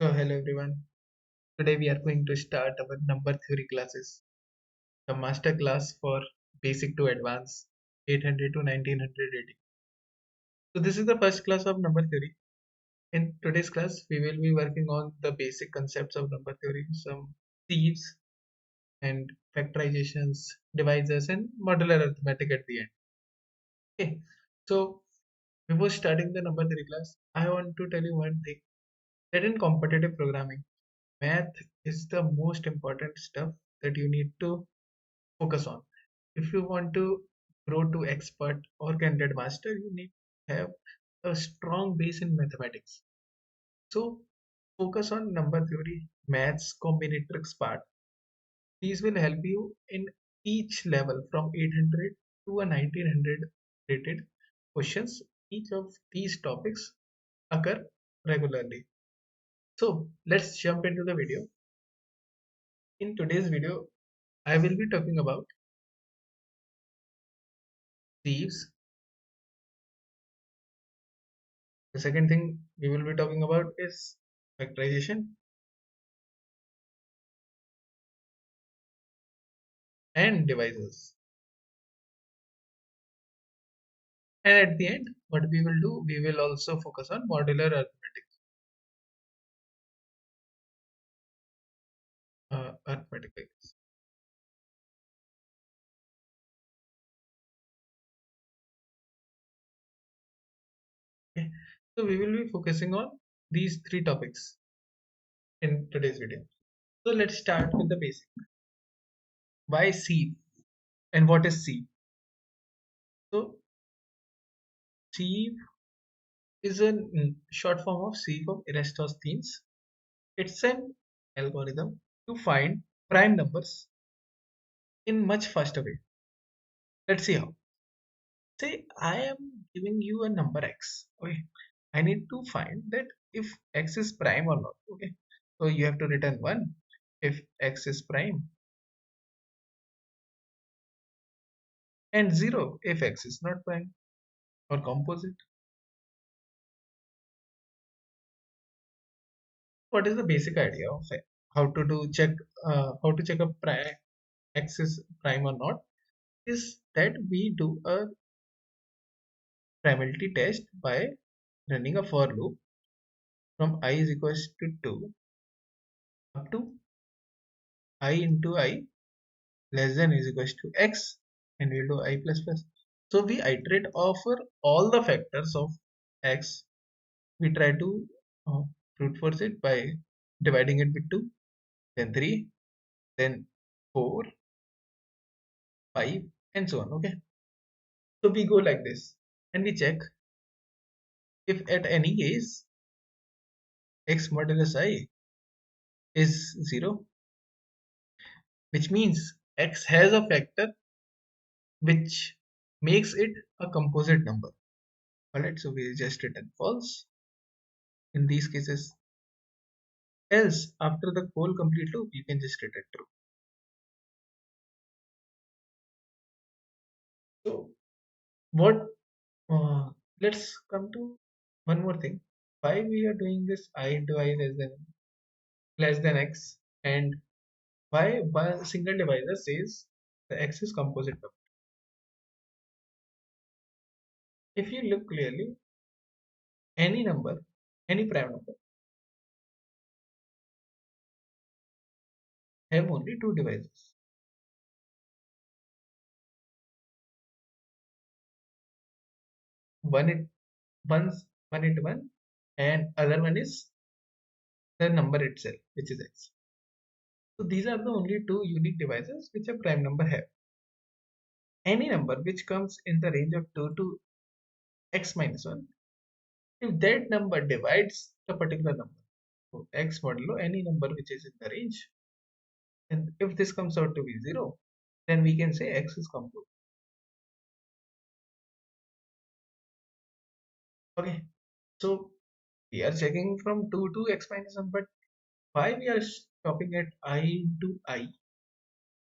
So hello everyone. Today we are going to start our number theory classes, the master class for basic to advanced 800 to 1900 AD. So this is the first class of number theory. In today's class, we will be working on the basic concepts of number theory, some sieves and factorizations, divisors, and modular arithmetic at the end. Okay. So before starting the number theory class, I want to tell you one thing that in competitive programming, math is the most important stuff that you need to focus on. If you want to grow to expert or candidate master, you need to have a strong base in mathematics. So focus on number theory, maths, combinatorics part. These will help you in each level from 800 to a 1900 rated questions. Each of these topics occur regularly. So let's jump into the video. In today's video, I will be talking about thieves. The second thing we will be talking about is factorization and devices. And at the end, what we will do, we will also focus on modular arithmetic. Arithmetic, I guess. Okay. So we will be focusing on these three topics in today's video. So let's start with the basic. Why sieve and what is sieve? So sieve is a short form of sieve of Eratosthenes. It's an algorithm to find prime numbers in much faster way. Let's see how. Say I am giving you a number x. Okay. I need to find that if x is prime or not. Okay. So you have to return 1 if x is prime and 0 if x is not prime or composite. What is the basic idea of it? How to do check how to check a prime x is prime or not is that we do a primality test by running a for loop from I is equals to 2 up to I into I less than is equals to x and we'll do I plus plus. So we iterate over all the factors of x. We try to brute force it by dividing it with 2, then 3, then 4, 5 and so on. Okay. So we go like this and we check if at any case x modulus I is 0, which means x has a factor which makes it a composite number. Alright, so we just return false in these cases. Else, after the whole complete loop, you can just return true. So, what? Uh, let's come to one more thing. Why we are doing this I into I less than x, and why one single divisor says the x is composite number. If you look clearly, any number, any prime number, have only two divisors. One it one's one into one, and other one is the number itself, which is x. So these are the only two unique divisors which a prime number have. Any number which comes in the range of 2 to x minus 1, if that number divides the particular number, so x modulo any number which is in the range, and if this comes out to be 0, then we can say x is composite. Okay, so we are checking from 2 to x minus 1, but why we are stopping at I into I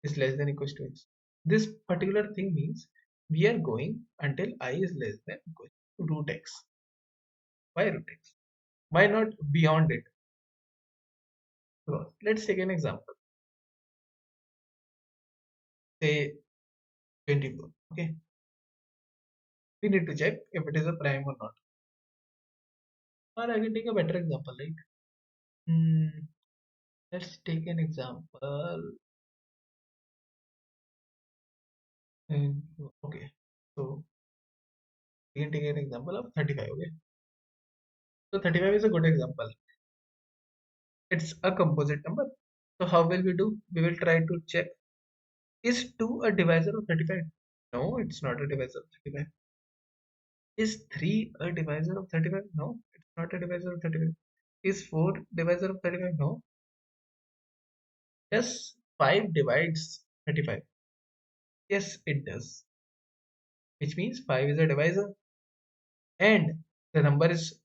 is less than equals to x? This particular thing means we are going until I is less than equal to root x. Why root x? Why not beyond it? Because let's take an example. Say 24. Okay. We need to check if it is a prime or not. Or I can take a better example, like let's take an example. In, okay. So we can take an example of 35. Okay. So 35 is a good example. It's a composite number. So how will we do? We will try to check, is 2 a divisor of 35? No, it's not a divisor of 35. Is 3 a divisor of 35? No, it's not a divisor of 35. Is 4 divisor of 35? No. Does 5 divides 35? Yes, it does. Which means 5 is a divisor and the number is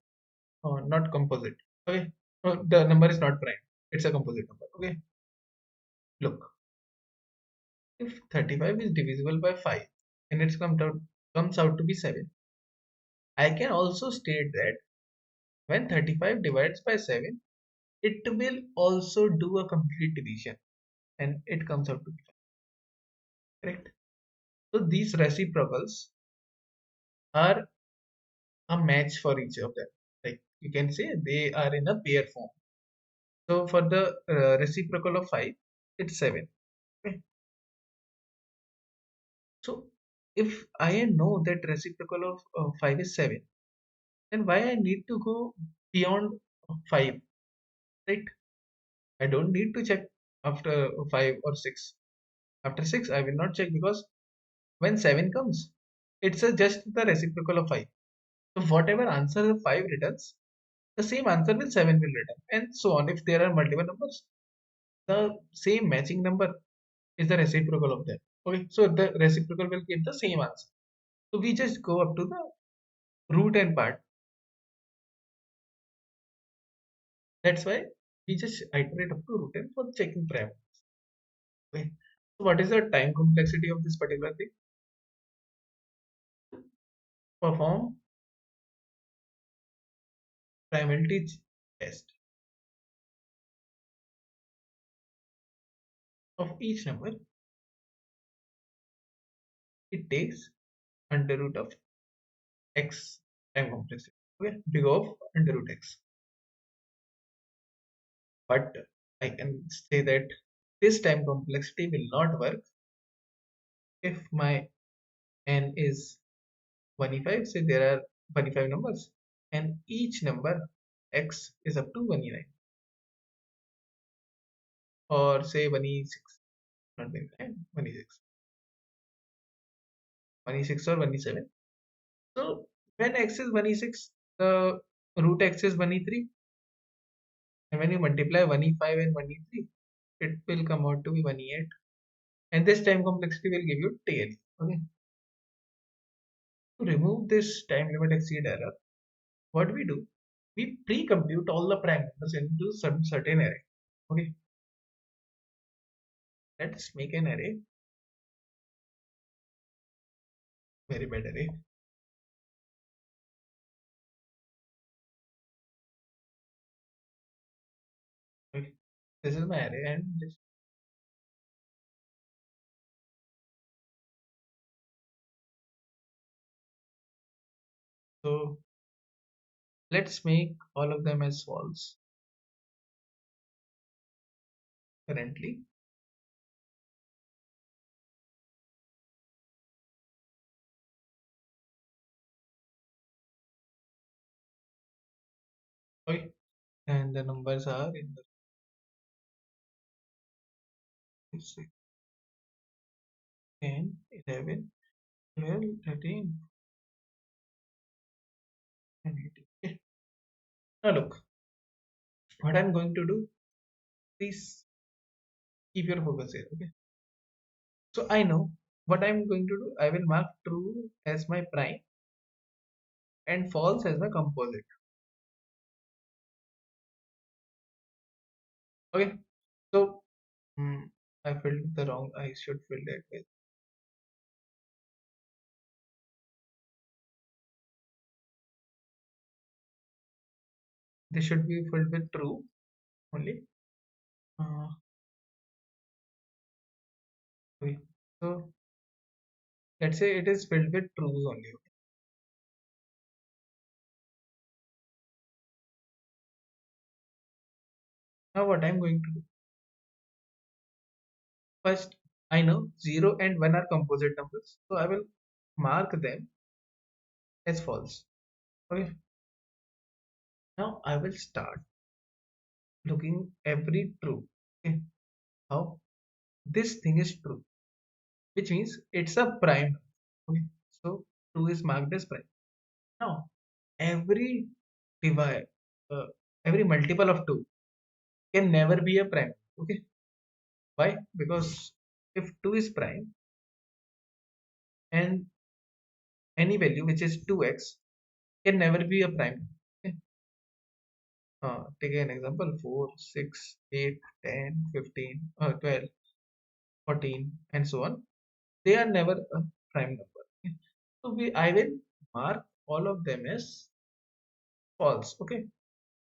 not composite. Okay. The number is not prime. It's a composite number. Okay. Look, if 35 is divisible by 5 and it comes out to be 7, I can also state that when 35 divides by 7, it will also do a complete division and it comes out to be 5. Correct? So these reciprocals are a match for each of them. Like you can say they are in a pair form. So for the reciprocal of 5, it's 7. Okay. So if I know that reciprocal of 5 is 7, then why I need to go beyond 5, right? I don't need to check after 5 or 6. After 6, I will not check because when 7 comes, it's just the reciprocal of 5. So whatever answer the 5 returns, the same answer will 7 will return, and so on. If there are multiple numbers, the same matching number is the reciprocal of them. Okay, so the reciprocal will give the same answer. So we just go up to the root n part. That's why we just iterate up to root n for checking parameters. Okay. So what is the time complexity of this particular thing? Perform primality test of each number. It takes under root of x time complexity. Okay, big of under root x. But I can say that this time complexity will not work if my n is 25. Say there are 25 numbers and each number x is up to 29, or say 26, not 29, 26, 26 or 27. So when x is 26, the root x is 23, and when you multiply 1e5 and 1e3, it will come out to be 1e8, and this time complexity will give you tail. Okay. To remove this time limit exceed error, what we do, we pre-compute all the prime numbers into some certain array. Okay, let's make an array, very bad array. Okay. This is my array, and this, so let's make all of them as false currently. Okay, and the numbers are in the 6, 10, 11, 12, 13, and 18. Okay. Now look, what I'm going to do, please keep your focus here. Okay, so I know what I'm going to do. I will mark true as my prime and false as my composite. Okay, so I filled the wrong. I should fill that with. This should be filled with true only. Uh, okay. So let's say it is filled with trues only. Now what I'm going to do, first I know 0 and 1 are composite numbers, so I will mark them as false. Okay. Now I will start looking every true. Okay. How this thing is true, which means it's a prime. Okay. So 2 is marked as prime. Now every divide, uh, every multiple of 2 can never be a prime. Okay. Why? Because if 2 is prime and any value which is 2x can never be a prime. Okay. Take an example 4, 6, 8, 10, 15, 12, 14, and so on. They are never a prime number. Okay. So I will mark all of them as false. Okay.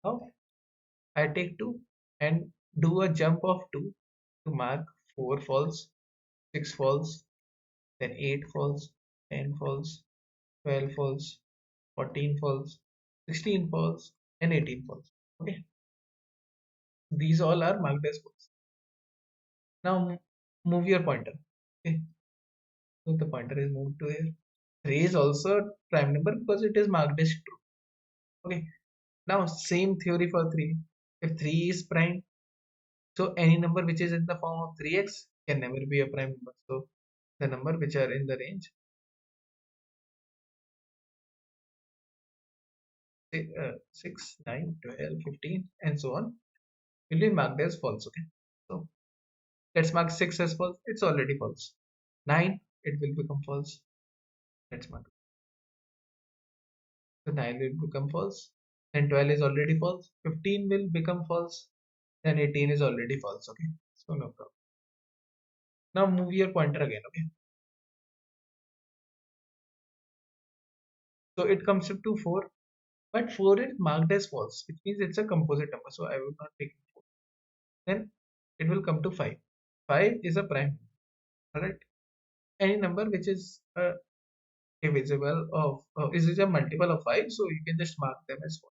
Now I take 2 and do a jump of 2 to mark 4 false, 6 false, then 8 false, 10 false, 12 false, 14 false, 16 false, and 18 false. Okay. These all are marked as false. Now move your pointer. Okay. So the pointer is moved to here. 3 is also a prime number because it is marked as true. Okay. Now same theory for 3. If 3 is prime, so any number which is in the form of 3x can never be a prime number. So the number which are in the range say, 6, 9, 12, 15, and so on will be marked as false. Okay. So let's mark 6 as false. It's already false. 9, it will become false. Let's mark. So 9 will become false. Then 12 is already false. 15 will become false. Then 18 is already false. Okay. So no problem. Now move your pointer again. Okay. So it comes up to 4. But 4 is marked as false, which means it's a composite number. So I will not take 4. Then it will come to 5. 5 is a prime. Alright. Any number which is divisible of is a multiple of 5, so you can just mark them as 4.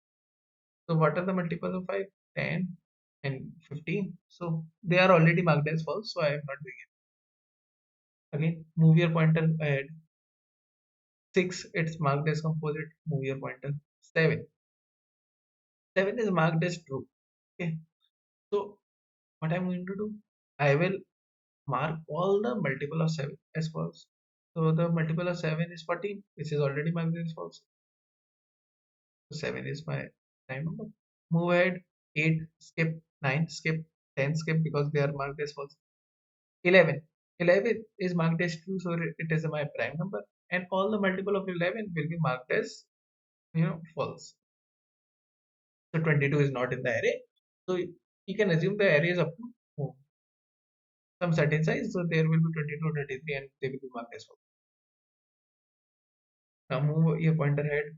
So what are the multiples of 5? 10 and 15. So they are already marked as false, so I am not doing it. Again, move your pointer ahead. 6, it's marked as composite. Move your pointer. 7. 7 is marked as true. Okay. So what I'm going to do? I will mark all the multiple of 7 as false. So the multiple of 7 is 14, which is already marked as false. So 7 is my prime number. Move ahead. 8, skip. 9, skip. 10, skip because they are marked as false. 11. 11 is marked as true, so it is my prime number. And all the multiple of 11 will be marked as false. So 22 is not in the array. So you can assume the array is up to some certain size. So there will be 22, 23, and they will be marked as false. Now move your pointer ahead.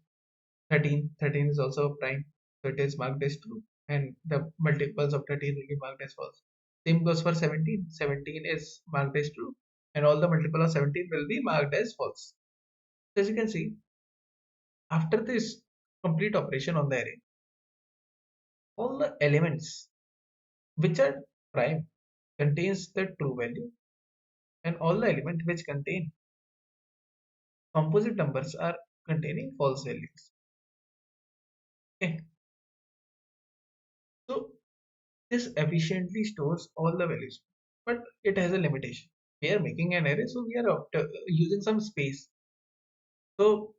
13. 13 is also a prime. So it is marked as true. And the multiples of 13 will be marked as false. Same goes for 17. 17 is marked as true. And all the multiple of 17 will be marked as false. So as you can see, after this complete operation on the array, all the elements which are prime contains the true value, and all the elements which contain composite numbers are containing false values. Okay. So this efficiently stores all the values, but it has a limitation. We are making an array, so we are using some space. So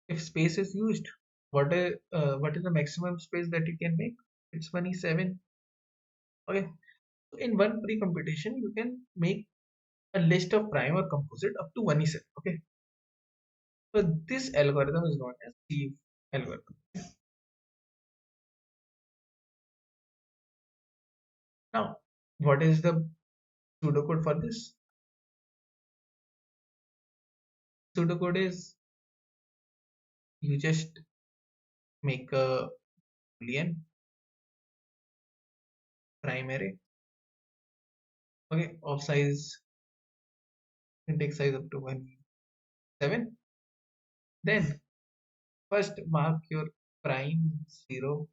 if space is used, what is the maximum space that you can make? It's 27. Okay. So in one pre-computation, you can make a list of prime or composite up to 1 Okay. So this algorithm is known as Sieve algorithm. Now, what is the pseudocode for this? Pseudocode is you just make a boolean prime array Okay, of size, index size up to 1 7. Then first mark your prime 0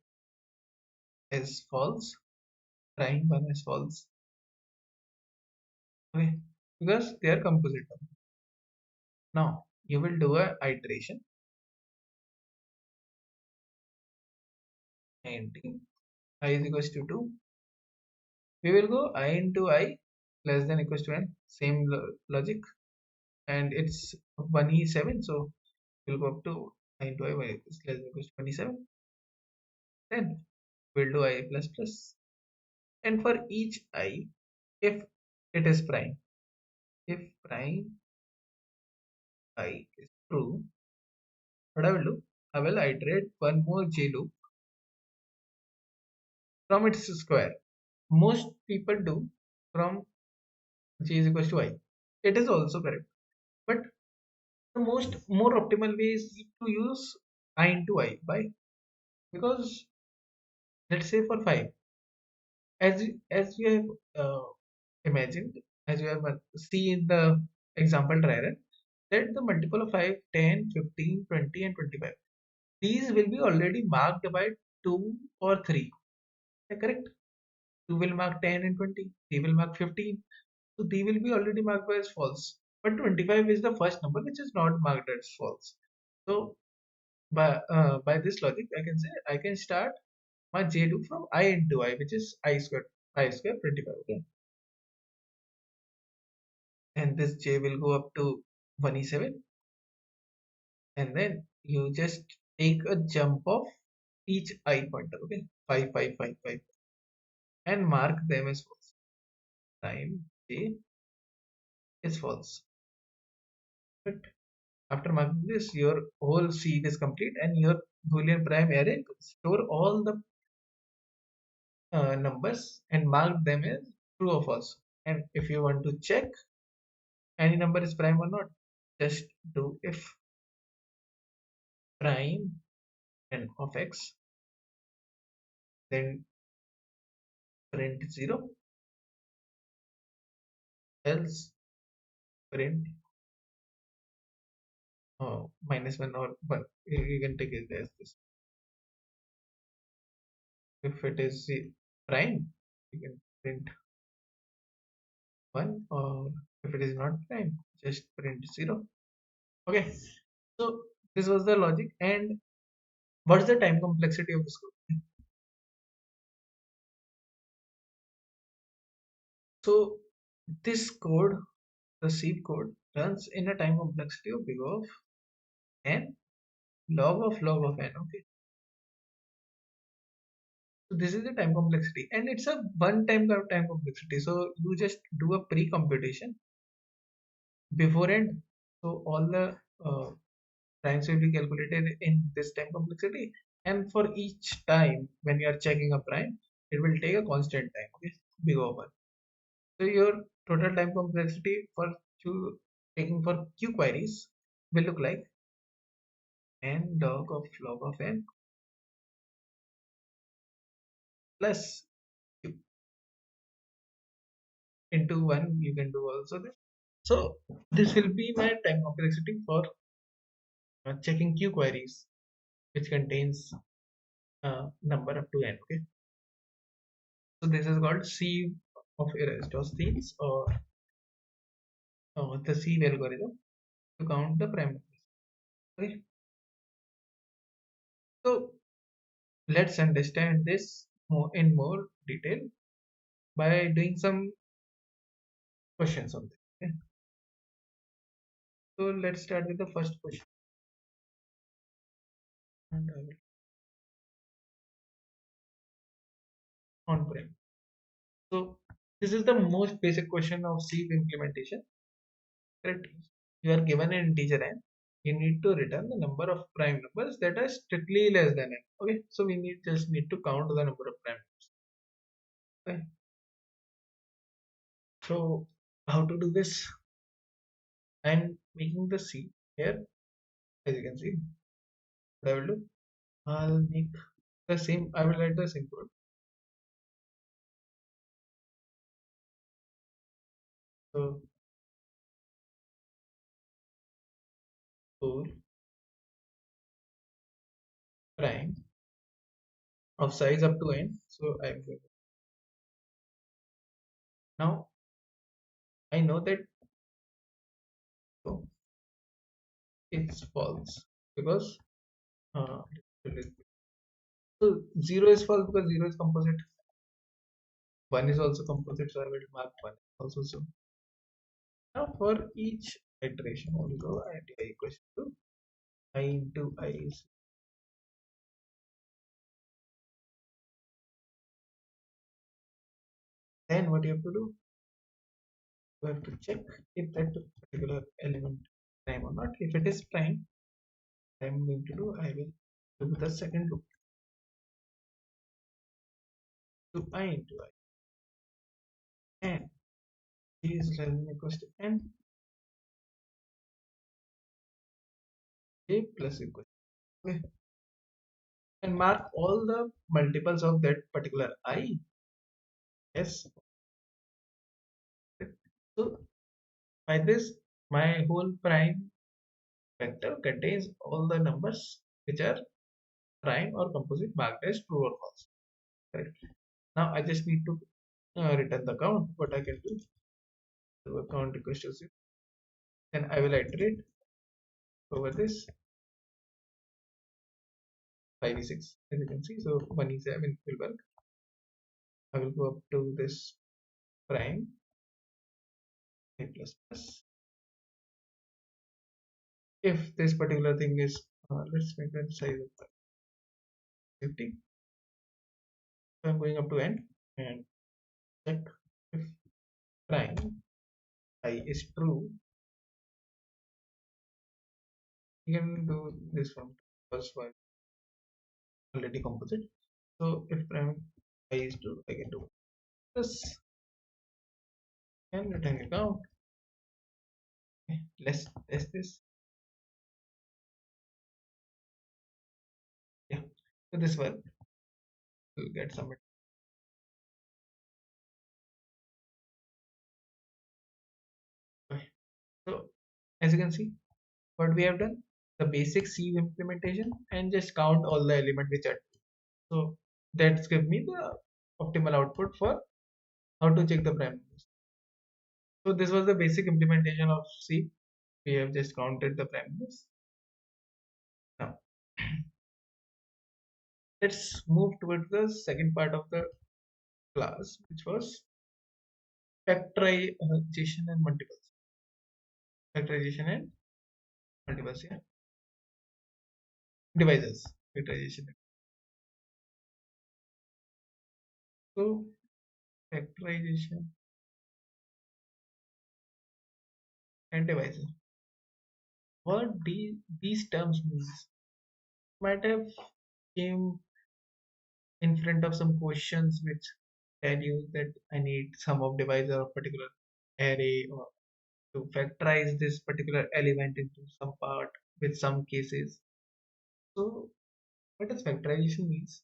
as false, prime 1 as false. Okay, because they are composite term. Now you will do a iteration and I is equals to 2. We will go I into I less than equals to n, same logic, and it's 1e7, so we'll go up to I into I is less than equals to 27. Then we'll do I plus plus, and for each I, if it is prime, if prime I is true, what I will do, I will iterate one more j loop from its square. Most people do from j is equals to I. It is also correct, but the more optimal way is to use I into I. Why? Because let's say for 5, as you have imagined, as you have see in the example diagram, that the multiple of 5, 10, 15, 20, and 25, these will be already marked by 2 or 3. Correct? 2 will mark 10 and 20, 3 will mark 15, so they will be already marked by as false. But 25 is the first number which is not marked as false. So by this logic, I can say I can start my j loop from I into I, which is I square 25. Okay, and this j will go up to 1e7, and then you just take a jump of each I pointer. Okay, 5, 5, 5, 5, and mark them as false. Time j is false. But after marking this, your whole seed is complete, and your Boolean prime array store all the numbers and mark them as true or false. And if you want to check any number is prime or not, just do if prime and of x, then print 0, else print -1 or 1. You can take it as this. If it is prime, you can print 1, or if it is not prime, just print 0. Okay, so this was the logic. And what's the time complexity of this code? So this code, the Sieve code, runs in a time complexity of big of n log of n. Okay, so this is the time complexity, and it's a one-time time complexity. So you just do a pre-computation beforehand. So all the primes will be calculated in this time complexity, and for each time when you are checking a prime, it will take a constant time. Okay, big O of 1. So your total time complexity for taking for q queries will look like n log of n plus q into 1. You can do also this. So this will be my time complexity for checking q queries, which contains number up to n. Okay, so this is called Sieve of Eratosthenes, or the Sieve algorithm to count the prime numbers. Okay, so let's understand this in more detail by doing some questions on this. Okay, so let's start with the first question. And I will on prime. So this is the most basic question of Sieve implementation. Correct? You are given an integer n. You need to return the number of prime numbers that are strictly less than n. Okay, so we just need to count the number of prime numbers. Okay, so how to do this? I'm making the C here, as you can see. What I will do, I'll make the same. I will write the same code. So 4 prime of size up to n. So I'm going now I know that so it's false because uh, so 0 is false because 0 is composite. 1 is also composite, so I will mark 1 also. So now for each iteration, I will go and I equals to I into I is then what you have to do? You have to check if that particular element is prime or not. If it is prime, I'm going to do I will do the second loop to I into I and G is less than equals to N J plus equals okay. And mark all the multiples of that particular I. Yes. So by this, my whole prime vector contains all the numbers which are prime or composite marked as true or false. Correct. Now I just need to return the count. What I can do, so count equals to 0. Then I will iterate over this 5 is 6 as you can see. So 1 is 7 will work. I will go up to this prime a plus plus. If this particular thing is let's make that size of 50. So I'm going up to n and check if prime I is true. You can do this from first one already composite. So if prime I is true, I can do this and return account. Okay, let's test this. Yeah, so this one will get submitted. Okay. So as you can see, what we have done, the basic Sieve implementation and just count all the elements which are true. So that's give me the optimal output for how to check the prime numbers. So this was the basic implementation of C. We have just counted the prime numbers. Now let's move towards the second part of the class, which was factorization and multiples. Factorization and multiples, yeah. Divisors. Factorization. So factorization and divisor. What these terms means might have came in front of some questions which tell you that I need sum of divisor of particular array or to factorize this particular element into some part with some cases. So what does factorization means?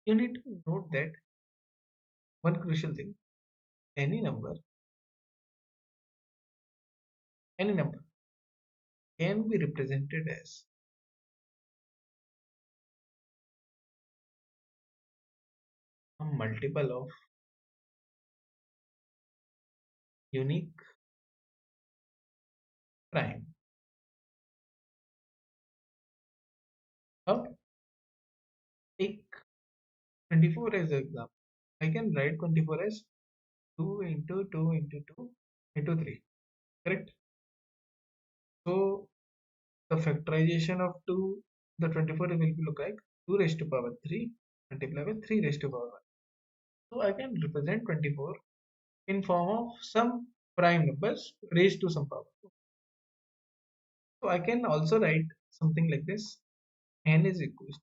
You need to note that one crucial thing, any number, any number can be represented as a multiple of unique prime. Now take 24 as an example. I can write 24 as 2 into 2 into 2 into 3. Correct? So the factorization of 2, the 24 will be look like 2 raised to power 3 multiplied with 3 raised to power 1. So I can represent 24 in form of some prime numbers raised to some power. So I can also write something like this. N is equal to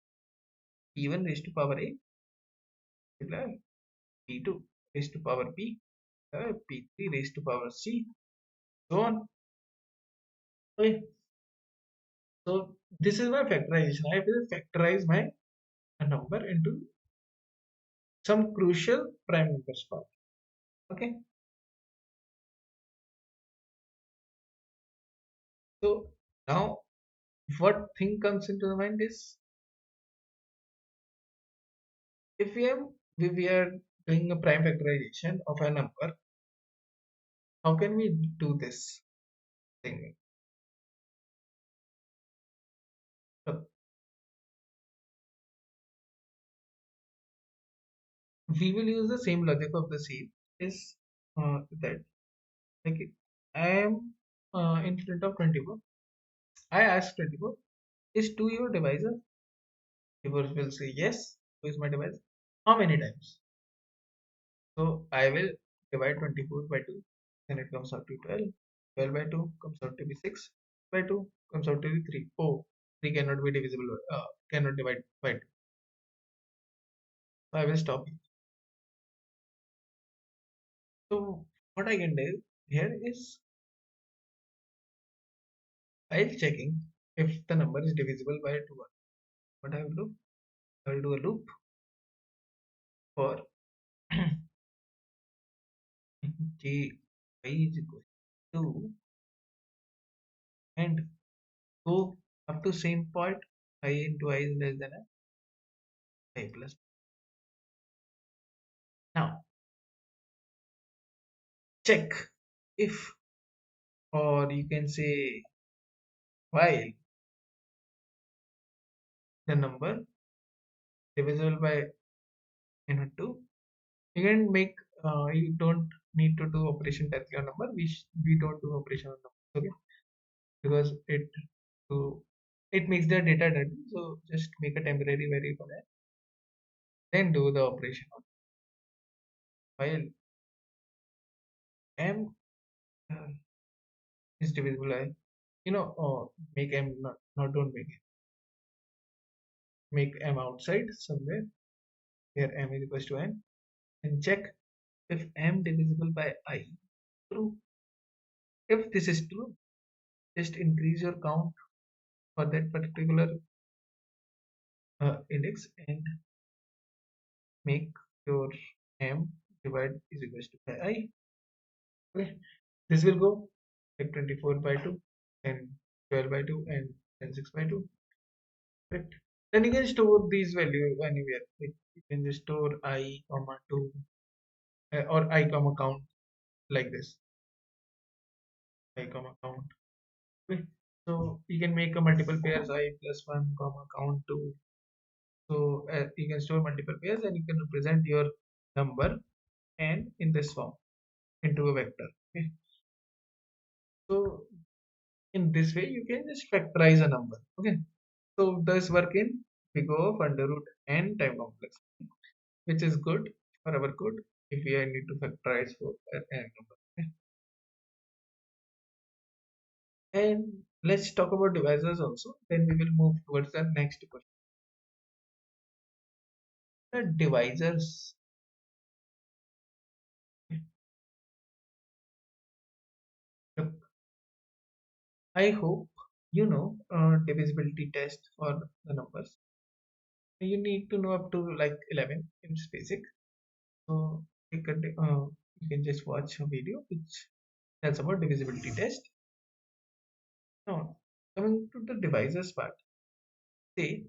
p1 raised to power a multiplied p2 raised to power p p3 raised to power c, so on. Okay. So this is my factorization. I will factorize my number into some crucial prime numbers part. Okay. So now what thing comes into the mind is, if we are doing a prime factorization of a number, how can we do this thing? So we will use the same logic of the sieve. Is that like I am in front of 24. I ask 24, is 2 your divisor? 24 will say yes, 2 is my divisor. How many times? So I will divide 24 by 2, then it comes out to 12. 12 by 2 comes out to be 6 by 2 comes out to be 3. Oh, 3 cannot be divisible, cannot divide by 2. So I will stop here. So what I can do here is, while checking if the number is divisible by 2, what I will do, I will do a loop for j I is equal to 2 and go up to same point, I into I is less than I plus. Now check if, or you can say while the number divisible by 2, you can make, you don't need to do operation test your number. We don't do operation on number, okay, because to it makes the data dirty. So just make a temporary variable and then do the operation on while m is divisible by, make m, not don't make m outside somewhere where m is equals to n, and check if m divisible by I true. If this is true, just increase your count for that particular index and make your m divide is equals to by I. Okay, this will go like 24 by 2 and 12 by 2 and then 6 by 2. Correct. Then you can store these values anywhere. Like you can just store I comma 2 or I comma count like this. I comma count. Okay. So you can make a multiple pairs I plus 1 comma count 2. So you can store multiple pairs and you can represent your number and in this form into a vector. Okay. So in this way you can just factorize a number. Okay. So this work in big O of under root n time complex, which is good for our code if we need to factorize for an n number. Okay. And let's talk about divisors also. Then we will move towards the next question. The divisors. Look, I hope you know divisibility test for the numbers. You need to know up to like 11. It's basic. So you can just watch a video which tells about divisibility test. Now, coming to the divisors part, say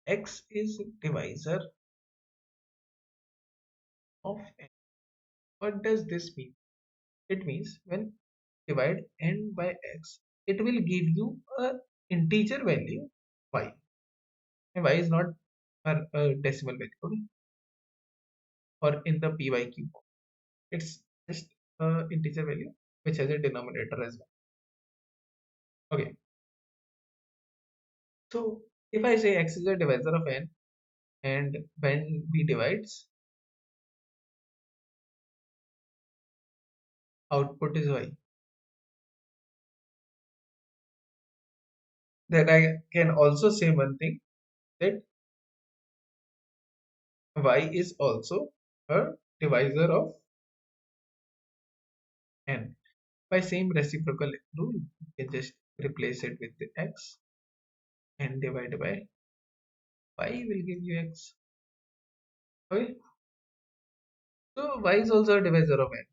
x is divisor of n. What does this mean? It means when divide n by x, it will give you a integer value y. And y is not a decimal value, okay? Or in the pyq form. It's just integer value which has a denominator as well. Okay. So if I say x is a divisor of n, and when we divides, output is y. Then I can also say one thing, that y is also a divisor of n. By same reciprocal rule, you can just replace it with the x and divide by y will give you x. Okay, so y is also a divisor of n.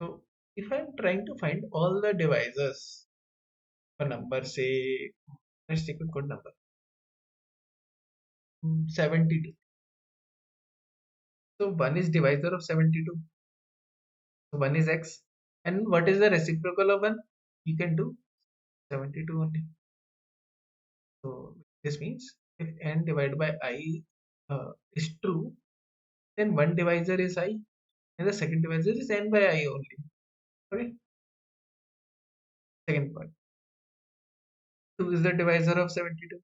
So if I'm trying to find all the divisors of a number, say, let's take a good number, 72. So 1 is divisor of 72. So 1 is x. And what is the reciprocal of 1? You can do 72 only. So this means if n divided by I is true, then one divisor is I and the second divisor is n by I only. Okay. Second part. 2 is the divisor of 72.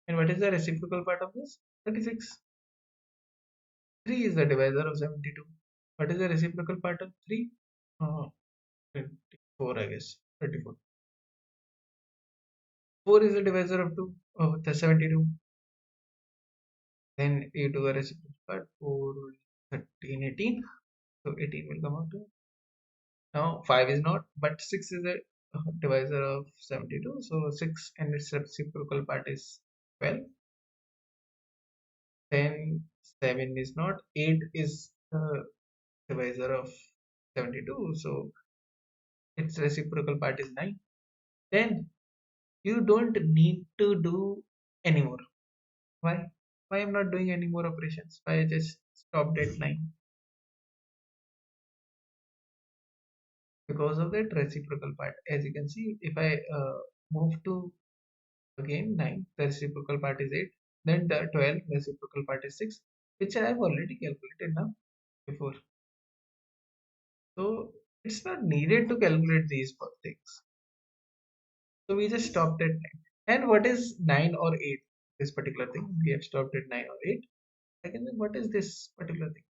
And what is the reciprocal part of this? 36. 3 is the divisor of 72. What is the reciprocal part of 3? 24, I guess. 34. 4 is the divisor of 2. Oh, the 72. Then you do a reciprocal part. 4, 13, 18. So 18 will come out to. Now 5 is not, but 6 is the divisor of 72. So 6 and its reciprocal part is 12. Then 7 is not. 8 is the divisor of 72. So its reciprocal part is 9. Then you don't need to do anymore. Why? Why I'm not doing any more operations? Why I just stopped at 9? Because of that reciprocal part. As you can see, if I move to again 9, the reciprocal part is 8. Then the 12, reciprocal part is 6, which I have already calculated now before. So it's not needed to calculate these things. So we just stopped at 9. And what is 9 or 8? This particular thing. We have stopped at 9 or 8. Second, what is this particular thing?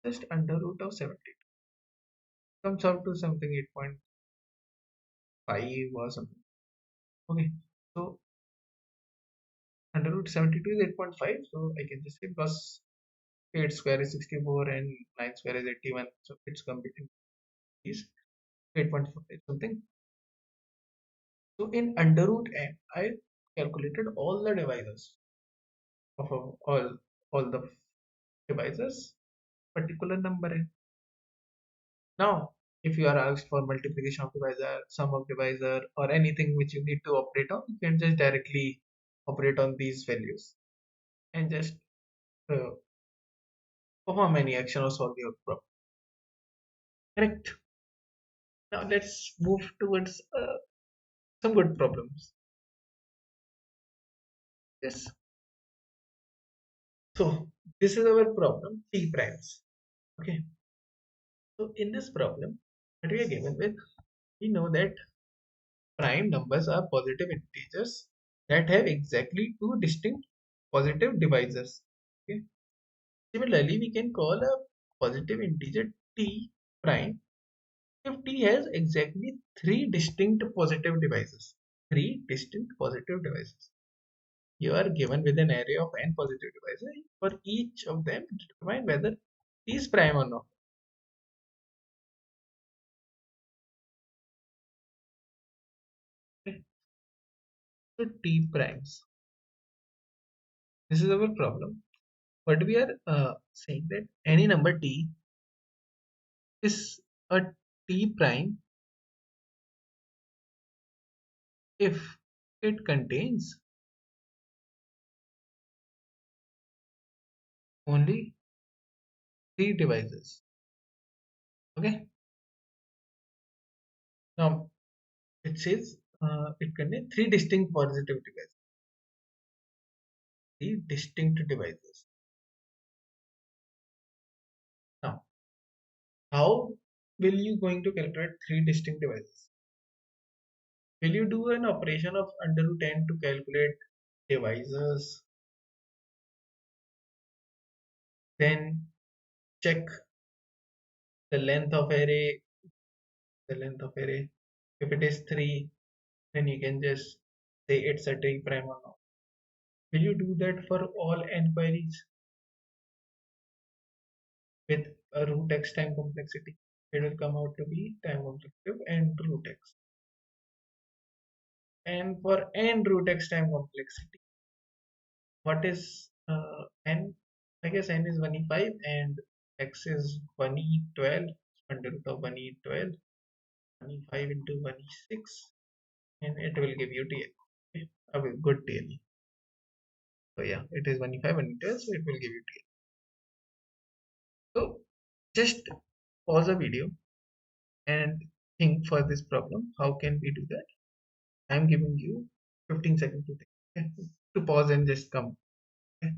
Just under root of 72. Comes out to something 8.5 or something. Okay. So under root 72 is 8.5. So I can just say plus 8 square is 64 and 9 square is 81. So it's computing is 8.5 something. So in under root n, I calculated all the divisors of all the divisors particular number n. Now, if you are asked for multiplication of divisor, sum of divisor, or anything which you need to operate on, you can just directly operate on these values and just uh, perform any action or solve your problem. Correct. Now let's move towards some good problems. Yes. So this is our problem t primes. Okay. So in this problem that we are given with, we know that prime numbers are positive integers that have exactly two distinct positive divisors. Okay. Similarly, we can call a positive integer t prime if t has exactly three distinct positive divisors. Three distinct positive divisors. You are given with an array of n positive divisors. For each of them, determine whether t is prime or not. Okay. So t primes. This is our problem. But we are saying that any number t is a t prime if it contains only three divisors. Okay. Now it says it contains three distinct positive divisors. Three distinct divisors. Now, how will you going to calculate three distinct divisors? Will you do an operation of under root n to calculate divisors? Then check the length of array. The length of array. If it is 3, then you can just say it's a t prime or not. Will you do that for all n queries with a root x time complexity? It will come out to be time complexive and root x. And for n root x time complexity, what is n? I guess n is 1e5 and x is 1e12. under root of 1e12, 1e5 into 1e6, and it will give you TL. Okay, a good TL. So yeah, it is 1e5, 1e12, so it will give you TL. So just pause the video and think for this problem. How can we do that? I am giving you 15 seconds to think. Okay? To pause and just come. Okay?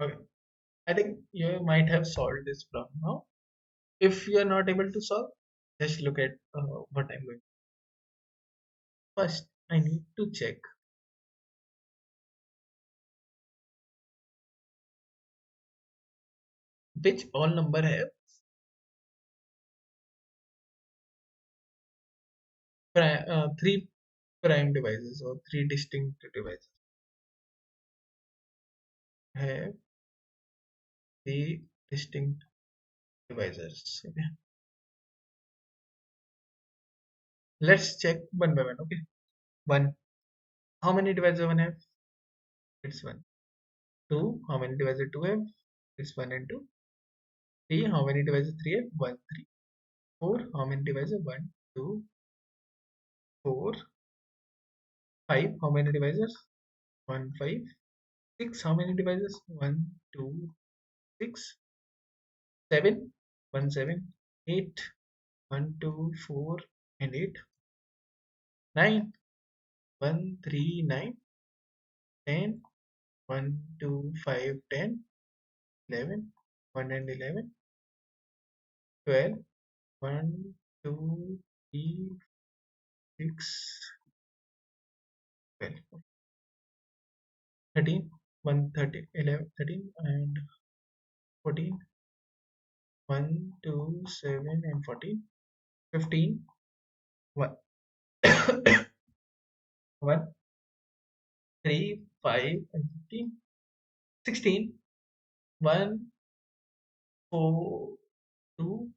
Okay. I think you might have solved this problem now. If you are not able to solve, just look at what I'm going. First, I need to check which all number have three prime divisors or three distinct divisors. Have three distinct divisors. Okay. Let's check one by one. Okay. One. How many divisors one have? It's one. Two. How many divisors two have? It's one and two. Three. How many divisors three have? One, three. Four. How many divisors? One, two, four. Five. How many divisors? One, five. Six. How many divisors? One, two, six. Seven. One, seven. Eight. One, two, four, and eight. Nine. One, three, nine. 10. One, two, five, 10. 11. One and 11. 12. One, two, three, six, 12. 13. 1, 13, 11, 13, and 14. 1, 2, 7, and 14. 15. 1, 1, 3, 5, and 15. 16. 1, 4, 2,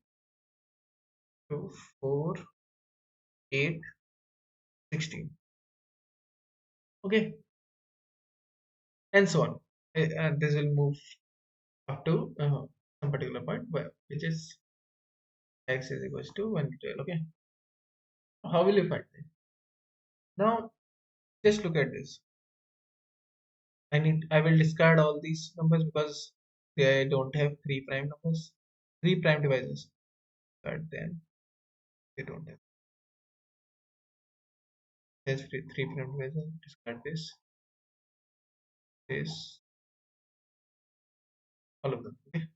2, 4, 8, 16. Okay, and so on. And this will move up to some particular point which is x is equals to 1 to 12. Okay, how will you find it? Now just look at this. I will discard all these numbers because they don't have three prime numbers, three prime divisors, but then they don't have. There's three prime divisors. Discard this, all of them. Okay,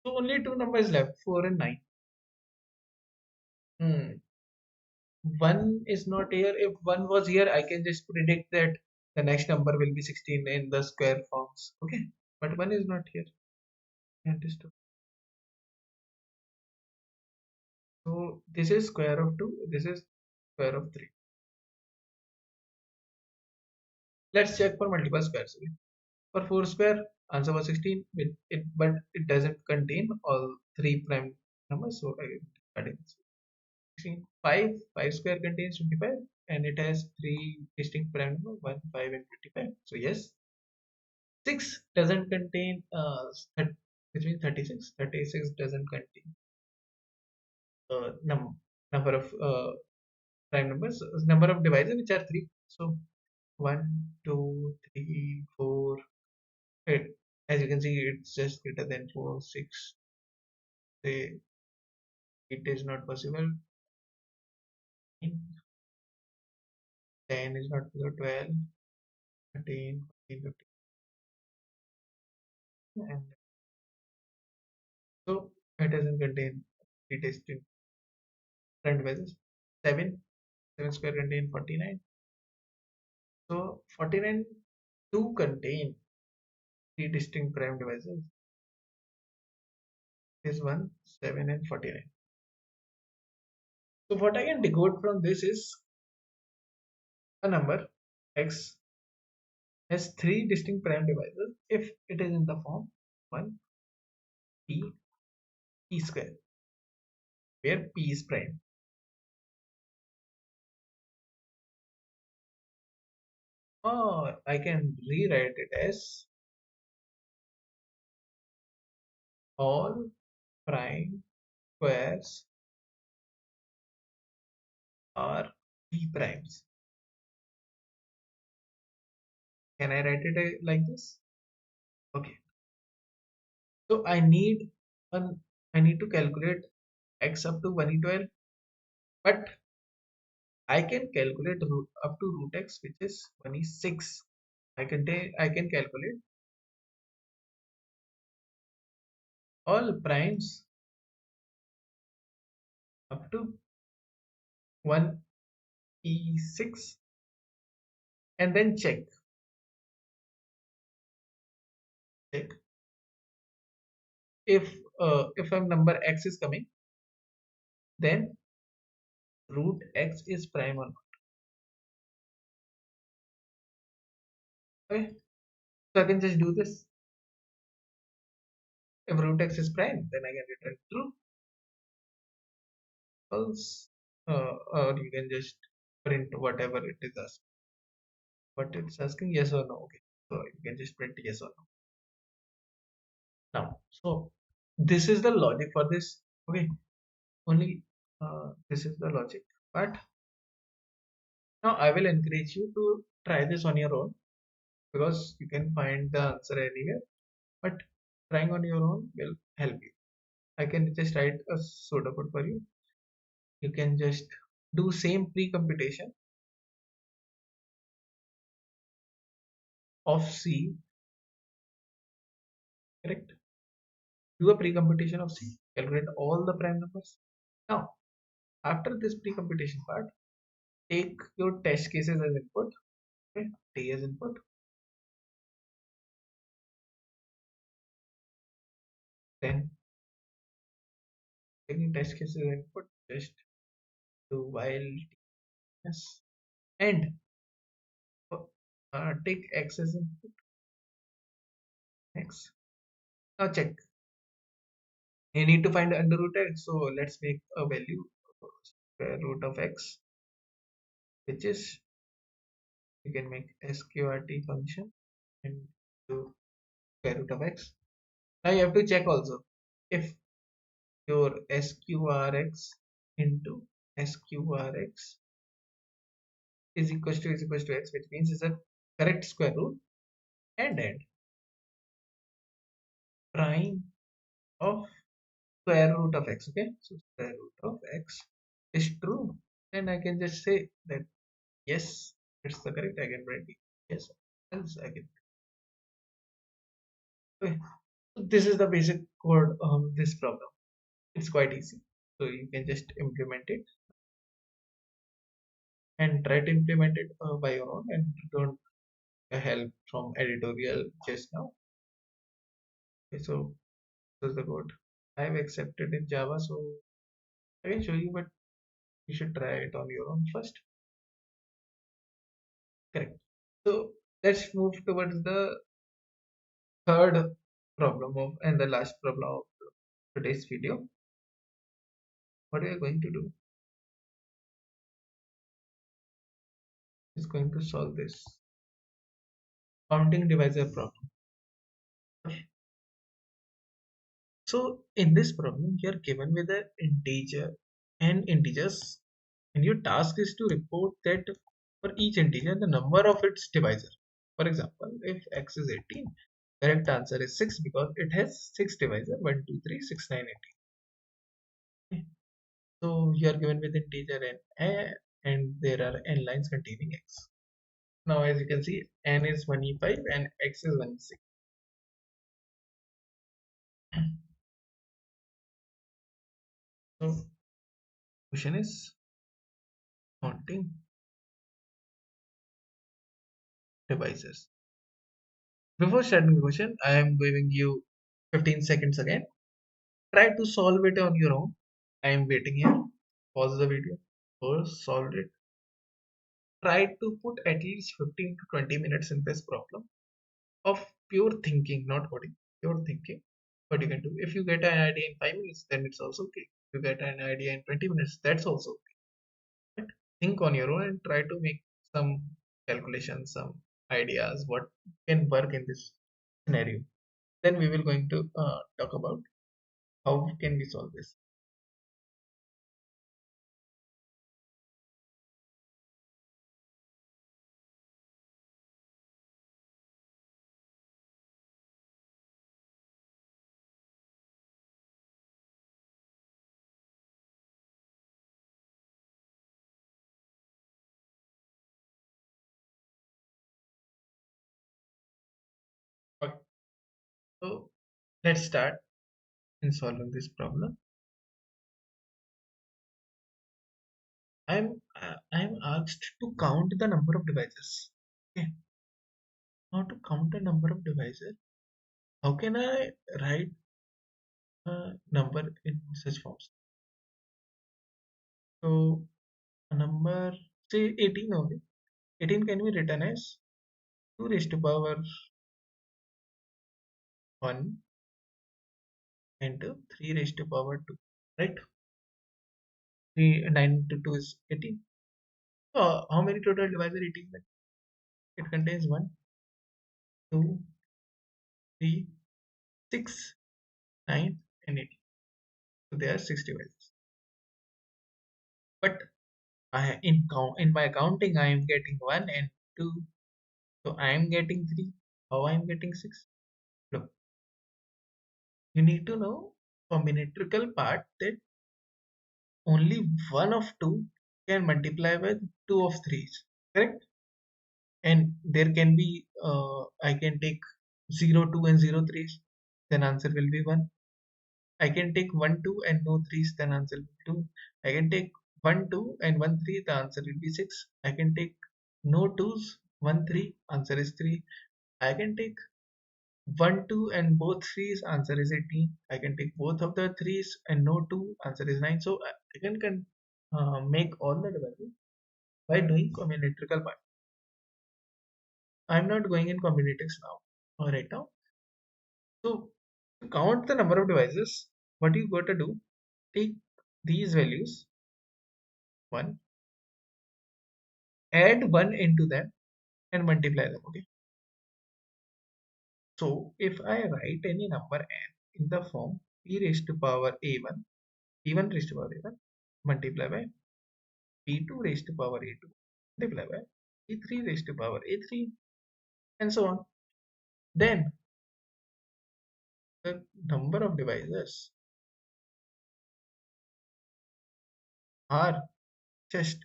so only two numbers left, 4 and 9. One is not here. If one was here, I can just predict that the next number will be 16 in the square forms. Okay, but one is not here. Understood. So this is square of 2. This is square of 3. Let's check for multiple squares. Okay? For 4 square, answer was 16. But it doesn't contain all three prime numbers. So I add in 16. 5 square contains 25, and it has three distinct prime numbers, 1, 5, and 25. So yes. 6 doesn't contain which means 36. 36 doesn't contain number of prime numbers, number of divisors which are 3. So 1, 2, 3, 4. As you can see, it's just greater than 4, 6. Say it is not possible. 10 is not below 12. 13, 14, 15. And so it doesn't contain three distinct prime divisors. 7 square contain 49. So 49 do contain three distinct prime divisors. Is 1, 7, and 49. So what I can decode from this is a number x has three distinct prime divisors if it is in the form 1 p square. where P is prime. Or I can rewrite it as all prime squares are P primes. Can I write it like this? Okay. So an I need to calculate x up to 112, but I can calculate root up to root x, which is 26. I can calculate all primes up to 1e6 and then check if a number x is coming, then root x is prime or not. Okay, so I can just do this. If root x is prime, then I can return true. False, or you can just print whatever it is asking. But it's asking yes or no. Okay, so you can just print yes or no. Now, so this is the logic for this. Okay, only this is the logic. But now I will encourage you to try this on your own because you can find the answer anywhere. But trying on your own will help you. I can just write a pseudocode for you. You can just do same pre-computation of C, correct? Do a pre-computation of C, calculate all the prime numbers. Now, after this pre-computation part, take your test cases as input, okay? T as input, then taking test cases as input, just do while yes, and take X as input, X. Now check. You need to find the under root X, so let's make a value square root of X, which is you can make sqrt function and do square root of X. Now you have to check also if your sqrx into sqrx is equals to x, which means it's a correct square root, and prime of square root of x. Okay, so square root of x is true, then I can just say that yes, it's the correct. I can write it yes, else I can. Okay, so this is the basic code of this problem. It's quite easy, so you can just implement it and try to implement it by your own and don't help from editorial just now. Okay, so this is the code. I have accepted in Java, so I can show you, but you should try it on your own first. Correct. So let's move towards the third problem of and the last problem of today's video. What we are going to do is going to solve this counting divisor problem. So in this problem, you are given with an integer and integers, and your task is to report that for each integer the number of its divisor. For example, if x is 18, correct answer is 6 because it has 6 divisor 1, 2, 3, 6, 9, 18. So you are given with integer and there are n lines containing x. Now as you can see, n is 1e5 and x is 1e6. So question is counting divisors. Before starting the question, I am giving you 15 seconds again. Try to solve it on your own. I am waiting here. Pause the video. First, solve it. Try to put at least 15 to 20 minutes in this problem of pure thinking, not coding, pure thinking. What you can do. If you get an idea in 5 minutes, then it's also okay. you get an idea in 20 minutes, that's also okay. But think on your own and try to make some calculations, some ideas, what can work in this scenario. Then we will going to talk about how can we solve this. Okay, so let's start in solving this problem. I'm asked to count the number of devices. Okay, now to count the number of devices, how can I write a number in such forms? So a number, say 18 only. 18 can be written as 2 raised to power 1 into 3 raised to power 2, right? 3, 9 into 2 is 18. So how many total devices it is? It contains 1, 2, 3, 6, 9, and 18. So there are 6 devices. But in my counting, I am getting 1 and 2. So I am getting 3. How I am getting 6? Look, you need to know combinatorial part that only one of two can multiply with two of threes, correct? And there can be I can take 0 2 and 0 3s, then answer will be 1. I can take 1 2 and no 3s, then answer will be 2. I can take 1 2 and 1 3, the answer will be 6. I can take no 2s 1 3, answer is 3. I can take 1 2 and both 3s, answer is 18. I can take both of the 3s and no 2, answer is 9. So I can make all the values by doing combinatorial part. I'm not going in combinatics now or right now. So to count the number of devices, what you got to do, take these values 1, add 1 into them and multiply them. Okay. So if I write any number n in the form e raised to power a1, e1 raised to power a1, multiply by e2 raised to power a2, multiply by e3 raised to power a3, and so on. Then the number of devices are just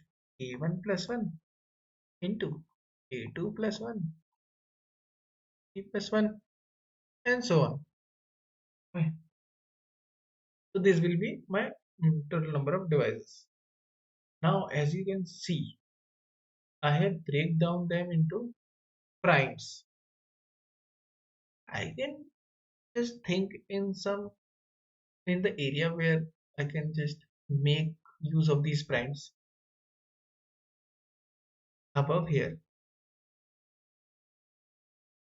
a1 plus 1 into a2 plus 1, a plus 1, and so on. Okay. So this will be my total number of devices. Now, as you can see, I have break down them into primes. I can just think in the area where I can just make use of these primes. Above here,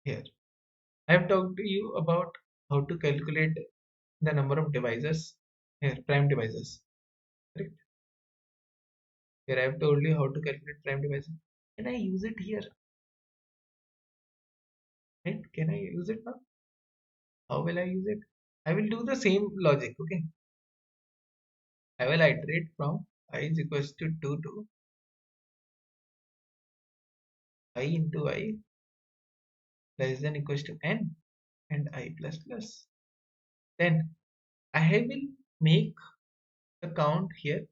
I have talked to you about how to calculate the number of devices here, prime devices. Correct? Here I have told you how to calculate prime devices. Can I use it here? Right? Can I use it now? How will I use it? I will do the same logic. Okay. I will iterate from I is equals to 2 to I into I less than equals to n and I plus plus. Then I will make the count here.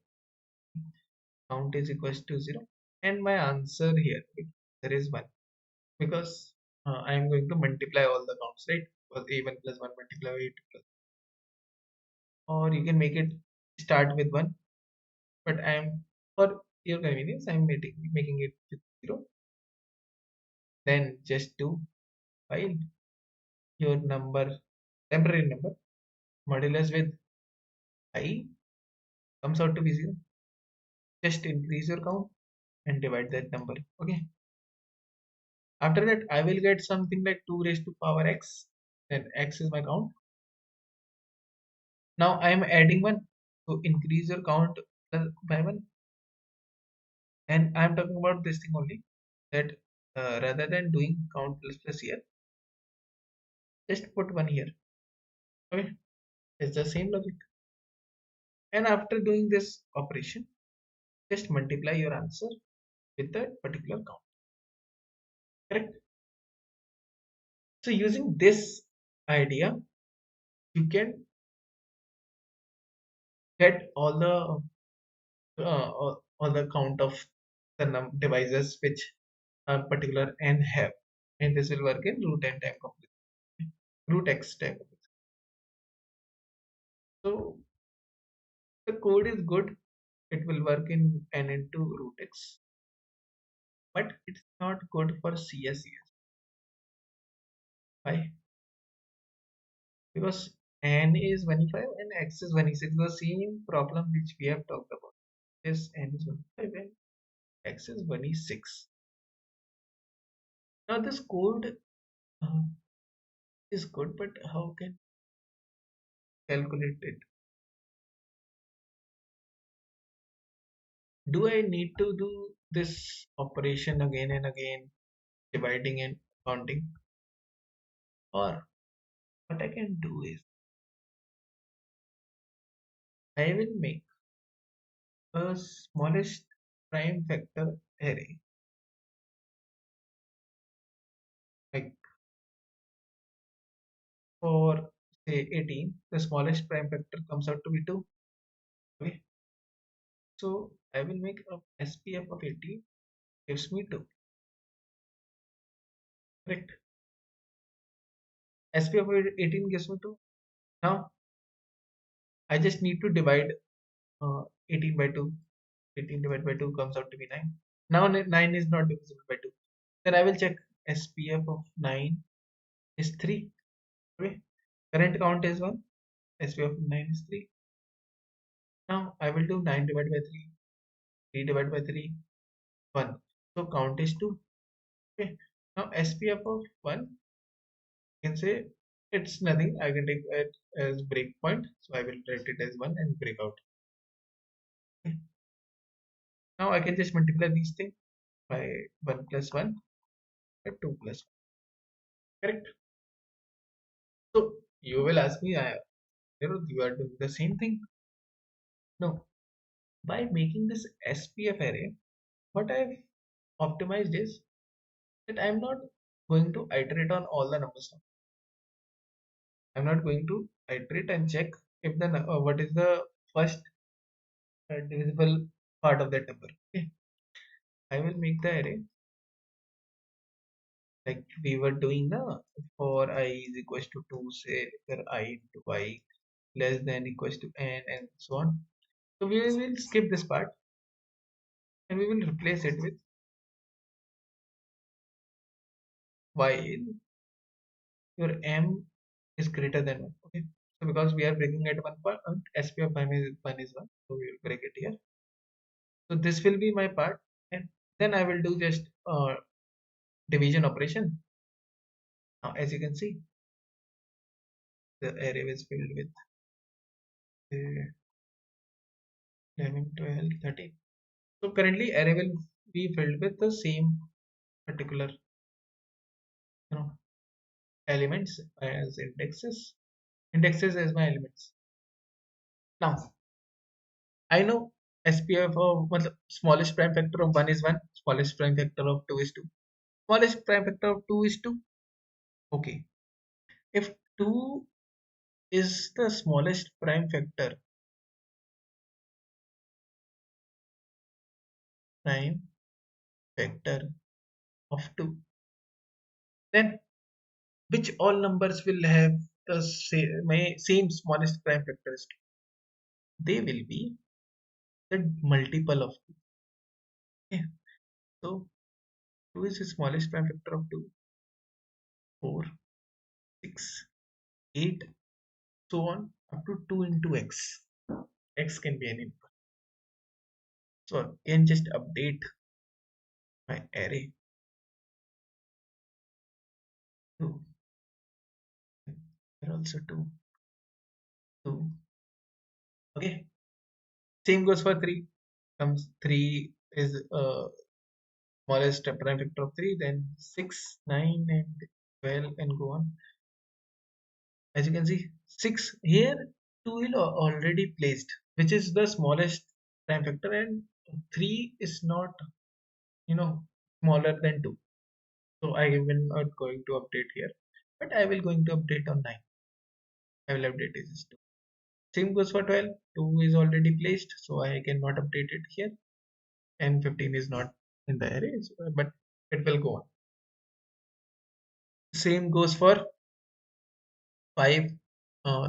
Count is equals to 0 and my answer here there is 1 because I am going to multiply all the counts, right? Because a1 plus 1 multiply by a2 plus, or you can make it start with 1, but I am for your convenience I am making it with 0. Then just do while your number, temporary number, modulus with I comes out to be 0, just increase your count and divide that number. Okay. After that, I will get something like 2 raised to power x. Then x is my count. Now I am adding 1. So increase your count by 1. And I'm talking about this thing only, that rather than doing count plus here, just put 1 here. Okay, it's the same logic. And after doing this operation, just multiply your answer with that particular count. Correct? So using this idea, you can get all the count of the devices which a particular n have, and this will work in root n time complexity, root x time complexity. So the code is good. It will work in n into root x, but it's not good for CSES. Why? Because n is 25 and x is 26. The same problem which we have talked about. Yes, n is 25 and x is 26. Now this code uh, is good, but how can calculate it? Do I need to do this operation again and again, dividing and counting? Or what I can do is I will make a smallest prime factor array. Like for say 18, the smallest prime factor comes out to be 2. Okay. So I will make a SPF of 18 gives me 2. Correct. SPF of 18 gives me 2. Now I just need to divide 18 by 2. 18 divided by 2 comes out to be 9. Now 9 is not divisible by 2. Then I will check SPF of 9 is 3. Okay. Current count is 1. SPF of 9 is 3. Now I will do 9 divided by 3. 3 divided by 3. 1. So count is 2. Okay. Now SPF of 1, you can say it's nothing. I can take it as breakpoint. So I will write it as 1 and break out. Okay. Now I can just multiply these things by 1 plus 1 by 2 plus 1. Correct. So you will ask me, you are doing the same thing. No, by making this SPF array, what I've optimized is that I'm not going to iterate on all the numbers now. I'm not going to iterate and check if the what is the first divisible part of that number. Okay, I will make the array like we were doing now for I is equals to 2, say where I into y less than equals to n and so on. So we will skip this part and we will replace it with while your m is greater than 1. Okay, so because we are breaking at one part, SP of 1 is 1, so we will break it here. So this will be my part, and then I will do just division operation. Now as you can see, the array is filled with 11, 12, 13. So currently array will be filled with the same particular you know elements as indexes. Indexes as my elements. Now I know SPF of smallest prime factor of 1 is 1, smallest prime factor of 2 is 2. Smallest prime factor of 2 is 2. Okay. If 2 is the smallest prime factor of 2, then which all numbers will have the same smallest prime factor as 2? They will be the multiple of 2. Okay. So 2 is the smallest prime factor of 2, 4, 6, 8, so on up to 2 into x. X can be any number. So I can just update my array to here also 2, 2. Okay. Same goes for 3. Comes 3 is smallest prime factor of 3, then 6, 9, and 12, and go on. As you can see, 6 here, 2 is already placed, which is the smallest prime factor, and 3 is not, you know, smaller than 2. So I will not going to update here, but I will going to update on 9. I will update this 2. Same goes for 12. 2 is already placed, so I cannot update it here, and 15 is not in the array, but it will go on. Same goes for 5.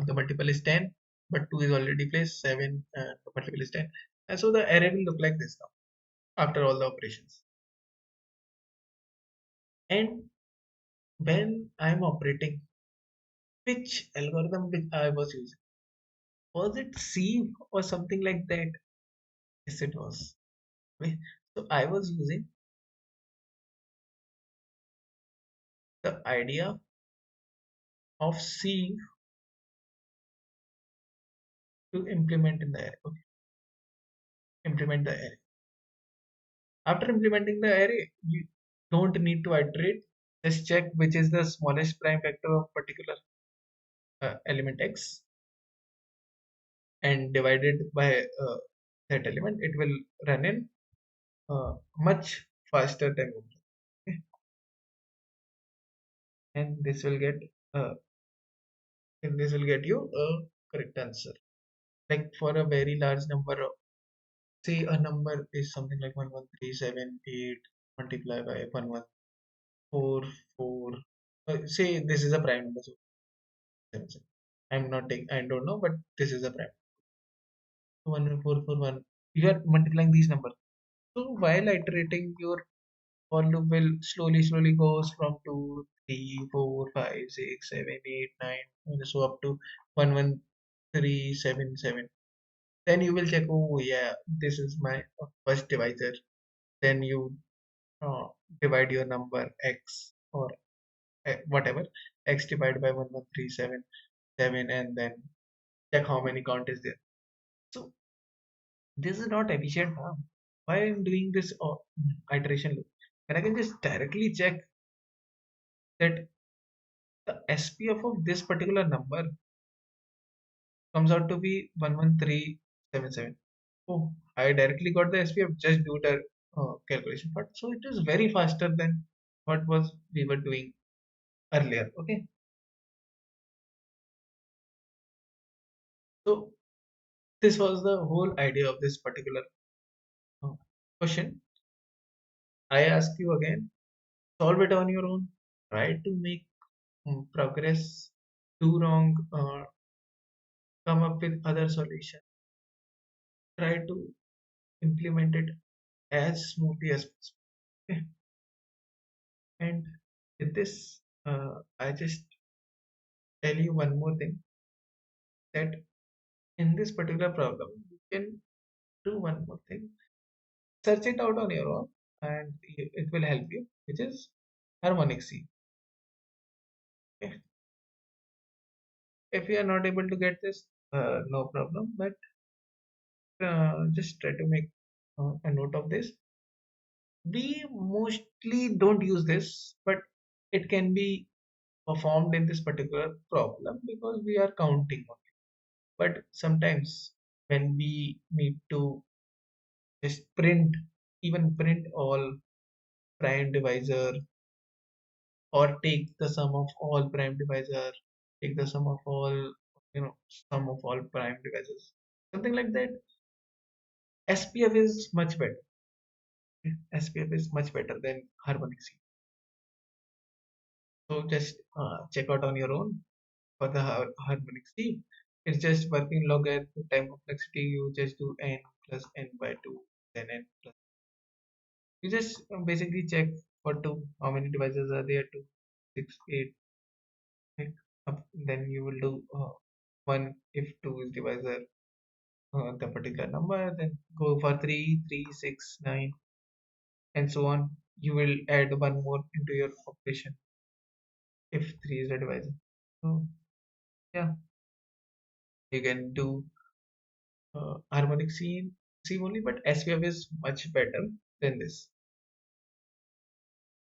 The multiple is 10, but 2 is already placed. 7, the multiple is 10, and so the array will look like this now after all the operations. And when I'm operating, which algorithm which I was using, was it Sieve or something like that? Yes, it was. Okay. So I was using the idea of Sieve to implement in the array. Okay. Implement the array. After implementing the array, you don't need to iterate. Just check which is the smallest prime factor of particular element x, and divided by that element, it will run in much faster than Modular. Okay. And uh, this will get you a correct answer. Like for a very large number, say a number is something like 11378 multiplied by 1144. Say this is a prime number, so 7, 7. I'm not taking, I don't know, but this is a prime. 11441. You are multiplying these numbers. So while iterating, your for loop will slowly goes from 2, 3, 4, 5, 6, 7, 8, 9, and so up to 11377. Then you will check, oh yeah, this is my first divisor. Then you uh, divide your number x, or whatever, x divided by 11377, and then check how many count is there. So this is not efficient. Why I'm doing this iteration loop? And I can just directly check that the SPF of this particular number comes out to be 11377. Oh, I directly got the SPF, just do the calculation part. So it is very faster than what was we were doing earlier. Okay. So this was the whole idea of this particular uh, question. I ask you again, solve it on your own. Try to make progress. Do wrong, come up with other solution. Try to implement it as smoothly as possible. Okay. And with this, I just tell you one more thing, that in this particular problem, you can do one more thing. Search it out on your own, and it will help you, which is harmonic C. Okay. If you are not able to get this, no problem, but just try to make a note of this. We mostly don't use this, but it can be performed in this particular problem because we are counting on it. But sometimes when we need to just even print all prime divisor, or take the sum of all prime divisor, take the sum of all, sum of all prime divisors, something like that, SPF is much better. SPF is much better than harmonic C. So just check out on your own for the harmonic C. It's just working log at the time complexity. You just do n plus n by 2, then n plus. You just basically check for 2, how many devices are there, 2, 6, 8. Right? Then you will do 1 if 2 is divisor the particular number, then go for 3, 3, 6, 9, and so on. You will add one more into your operation if 3 is a divisor. So yeah, you can do harmonic C only, but SVF is much better than this.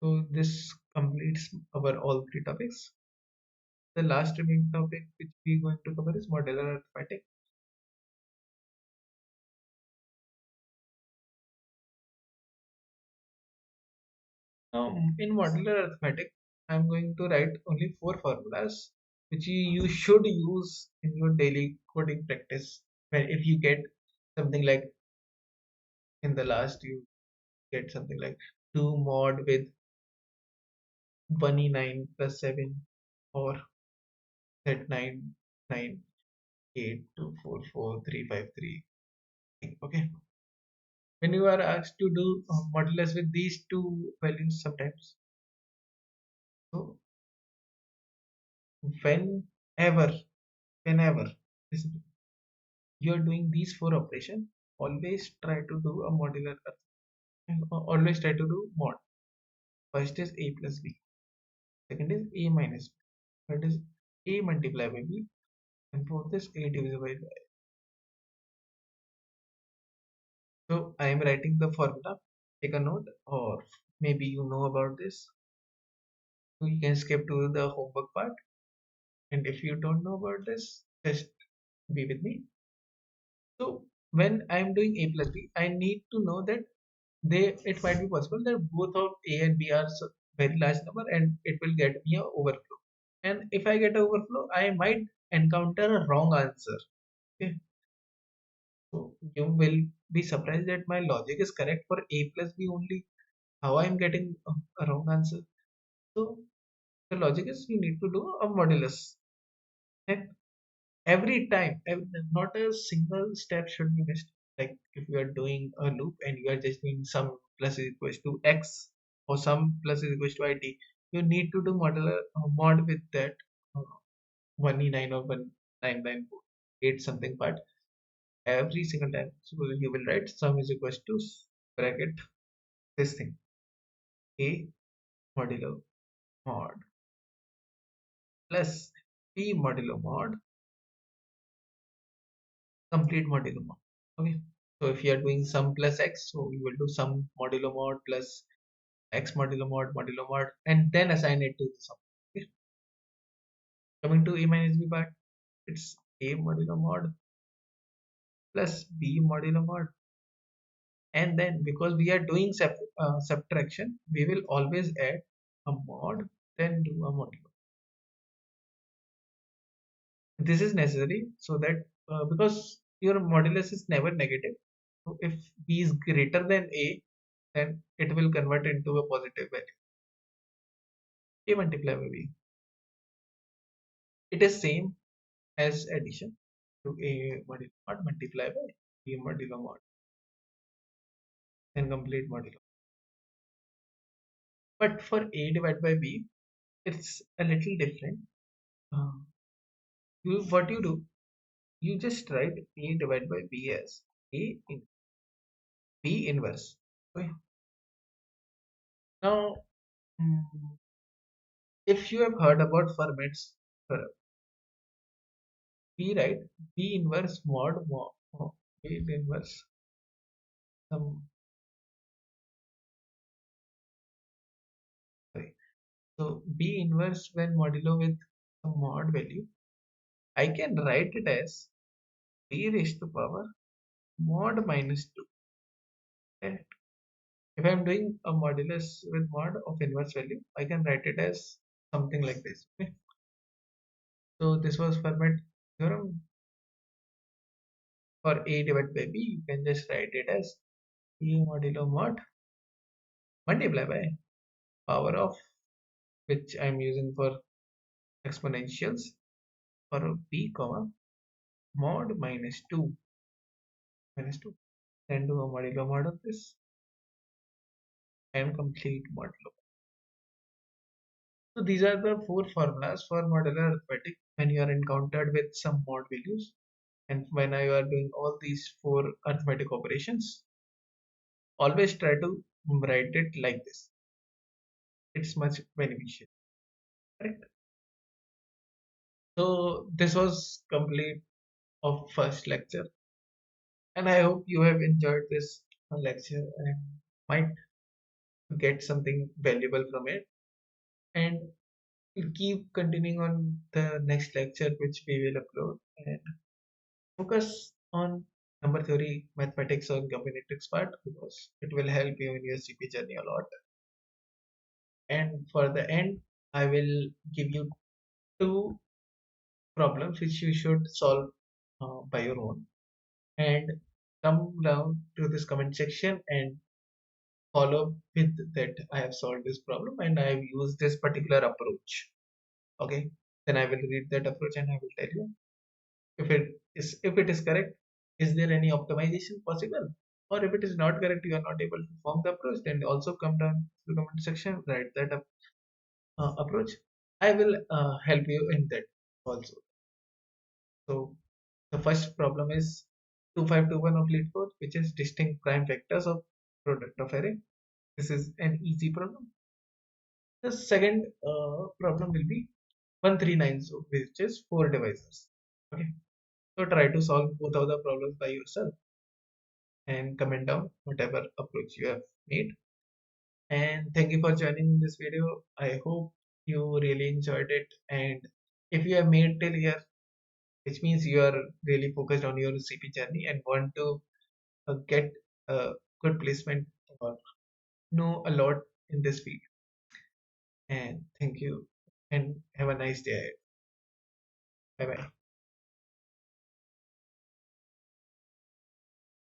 So this completes our all three topics. The last remaining topic which we are going to cover is modular arithmetic. Now, in modular arithmetic, I'm going to write only four formulas which you should use in your daily coding practice. When if you get something like in the last, you get something like 2 mod with 1e9 plus 7 or z9 9 8 2 4 4 3 5 3. Okay. When you are asked to do modulus with these two values sometimes, so whenever whenever you are doing these four operations, always try to do a modular, always try to do mod. First is a plus b, second is a minus b, third is a multiplied by b, and fourth is a divided by b. So I am writing the formula. Take a note, or maybe you know about this, so you can skip to the homework part. And if you don't know about this, just be with me. So when I am doing a plus b, I need to know that it might be possible that both of a and b are very large number, and it will get me a overflow. And if I get a overflow, I might encounter a wrong answer. Okay, so you will be surprised that my logic is correct for a plus b only. How I am getting a wrong answer? So the logic is you need to do a modulus. And every time, not a single step should be missed. Like if you are doing a loop and you are just doing some plus is equals to x or some plus is equals to it, you need to do modular mod with that 1e9 or 1998 something part every single time. So you will write sum is equals to bracket this thing a modulo mod plus b modulo mod complete modulo mod. Okay. So if you are doing sum plus x, so you will do sum modulo mod plus x modulo mod, and then assign it to the sum. Okay. Coming to a minus b part, it's a modulo mod plus b modulo mod, and then because we are doing subtraction, we will always add a mod, then do a modulo. This is necessary so that because your modulus is never negative, so if b is greater than a, then it will convert into a positive value. A multiplied by b. It is same as addition to a modulo mod multiplied by b modulo mod and complete modulo. But for a divided by b, it's a little different. Uh, what you do, you just write a divided by b as a in b inverse. Okay. Now, mm, if you have heard about formats, uh, we write b inverse b inverse some. Sorry. So b inverse when modulo with some mod value, I can write it as b raised to power mod minus 2. And if I'm doing a modulus with mod of inverse value, I can write it as something like this. Okay. So this was Fermat theorem. For a divided by b, you can just write it as a modulo mod multiply by power of, which I'm using for exponentials, for b comma mod minus 2, then do a modulo mod of this and complete modulo. So these are the four formulas for modular arithmetic when you are encountered with some mod values, and when you are doing all these four arithmetic operations, always try to write it like this. It's much beneficial. Correct? So this was complete of first lecture. And I hope you have enjoyed this lecture and might get something valuable from it. And we'll keep continuing on the next lecture, which we will upload, and focus on number theory, mathematics, or combinatorics part because it will help you in your CP journey a lot. And for the end, I will give you two problems which you should solve by your own, and come down to this comment section and follow with that I have solved this problem and I have used this particular approach. Okay, then I will read that approach and I will tell you if it is correct, is there any optimization possible? Or if it is not correct, you are not able to form the approach, then also come down to the comment section, write that approach. I will help you in that also. So the first problem is 2521 of lead code, which is distinct prime vectors of product of array. This is an easy problem. The second problem will be 1390, which is 4 divisors. Okay, so try to solve both of the problems by yourself and comment down whatever approach you have made. And thank you for joining this video. I hope you really enjoyed it. And if you have made till here, which means you are really focused on your CP journey and want to get a good placement or know a lot in this field. And thank you and have a nice day. Bye bye.